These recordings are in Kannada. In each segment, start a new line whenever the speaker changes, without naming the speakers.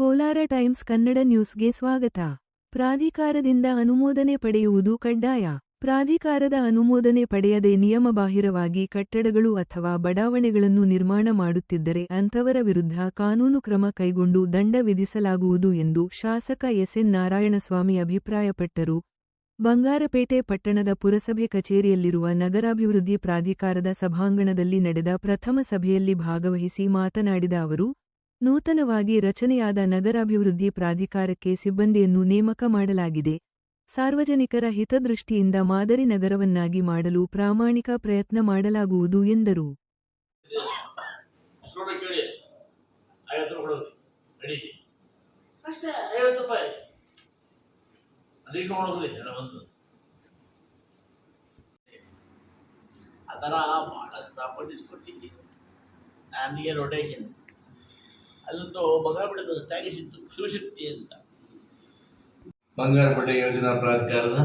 ಕೋಲಾರ ಟೈಮ್ಸ್ ಕನ್ನಡ ನ್ಯೂಸ್ಗೆ ಸ್ವಾಗತ. ಪ್ರಾಧಿಕಾರದಿಂದ ಅನುಮೋದನೆ ಪಡೆಯುವುದು ಕಡ್ಡಾಯ. ಪ್ರಾಧಿಕಾರದ ಅನುಮೋದನೆ ಪಡೆಯದೆ ನಿಯಮಬಾಹಿರವಾಗಿ ಕಟ್ಟಡಗಳು ಅಥವಾ ಬಡಾವಣೆಗಳನ್ನು ನಿರ್ಮಾಣ ಮಾಡುತ್ತಿದ್ದರೆ ಅಂಥವರ ವಿರುದ್ಧ ಕಾನೂನು ಕ್ರಮ ಕೈಗೊಂಡು ದಂಡ ವಿಧಿಸಲಾಗುವುದು ಎಂದು ಶಾಸಕ ಎಸ್ಎನ್ ನಾರಾಯಣಸ್ವಾಮಿ ಅಭಿಪ್ರಾಯಪಟ್ಟರು. ಬಂಗಾರಪೇಟೆ ಪಟ್ಟಣದ ಪುರಸಭೆ ಕಚೇರಿಯಲ್ಲಿರುವ ನಗರಾಭಿವೃದ್ಧಿ ಪ್ರಾಧಿಕಾರದ ಸಭಾಂಗಣದಲ್ಲಿ ನಡೆದ ಪ್ರಥಮ ಸಭೆಯಲ್ಲಿ ಭಾಗವಹಿಸಿ ಮಾತನಾಡಿದ ಅವರು, ನೂತನವಾಗಿ ರಚನೆಯಾದ ನಗರಾಭಿವೃದ್ಧಿ ಪ್ರಾಧಿಕಾರಕ್ಕೆ ಸಿಬ್ಬಂದಿಯನ್ನು ನೇಮಕ ಮಾಡಲಾಗಿದೆ. ಸಾರ್ವಜನಿಕರ ಹಿತದೃಷ್ಟಿಯಿಂದ ಮಾದರಿ ನಗರವನ್ನಾಗಿ ಮಾಡಲು ಪ್ರಾಮಾಣಿಕ ಪ್ರಯತ್ನ ಮಾಡಲಾಗುವುದು ಎಂದರು.
ಅಲ್ಲಂತೂ ಬಂಗಾರಪೇಟೆ ತ್ಯಾಗಿಸಿತ್ತು ಶಿವಶಕ್ತಿ ಅಂತ.
ಬಂಗಾರಪೇಟೆ ಯೋಜನಾ ಪ್ರಾಧಿಕಾರದ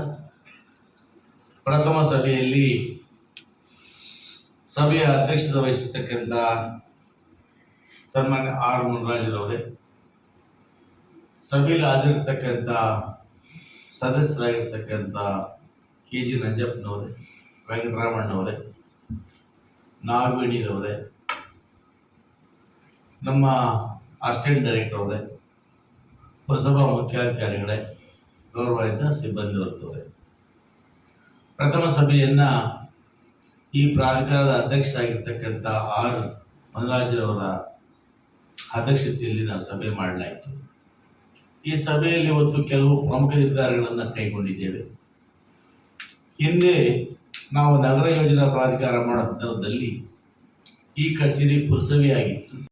ಪ್ರಥಮ ಸಭೆಯಲ್ಲಿ ಸಭೆಯ ಅಧ್ಯಕ್ಷತೆ ವಹಿಸಿರ್ತಕ್ಕಂಥ ಸನ್ಮಾನ್ಯ ಆರ್ ಮುನ್ರಾಜರವರೇ, ಸಭೆಯಲ್ಲಿ ಹಾಜರಿರ್ತಕ್ಕಂಥ ಸದಸ್ಯರಾಗಿರ್ತಕ್ಕಂಥ KG ನಂಜಪ್ಪನವರೇ, ವೆಂಕಟರಾಮಣ್ಣವರೇ, ನಾಗವೇಣಿರವರೇ, ನಮ್ಮ ಅಸಿಸ್ಟೆಂಟ್ ಡೈರೆಕ್ಟರ್ ಅವರೇ, ಪುರಸಭಾ ಮುಖ್ಯಾಧಿಕಾರಿಗಳೇ, ಗೌರವಾನ್ವಿತ ಸಿಬ್ಬಂದಿ ವರ್ಗದವರೇ, ಪ್ರಥಮ ಸಭೆಯನ್ನು ಈ ಪ್ರಾಧಿಕಾರದ ಅಧ್ಯಕ್ಷರಾಗಿರ್ತಕ್ಕಂಥ ಆರ್ ಮುನ್ರಾಜರವರ ಅಧ್ಯಕ್ಷತೆಯಲ್ಲಿ ನಾವು ಸಭೆ ಮಾಡಲಾಯಿತು. ಈ ಸಭೆಯಲ್ಲಿ ಇವತ್ತು ಕೆಲವು ಪ್ರಮುಖ ನಿರ್ಧಾರಗಳನ್ನು ಕೈಗೊಂಡಿದ್ದೇವೆ. ಹಿಂದೆ ನಾವು ನಗರ ಯೋಜನಾ ಪ್ರಾಧಿಕಾರ ಮಾಡೋ ಸಂದರ್ಭದಲ್ಲಿ ಈ ಕಚೇರಿ ಪುರಸಭೆಯಾಗಿತ್ತು.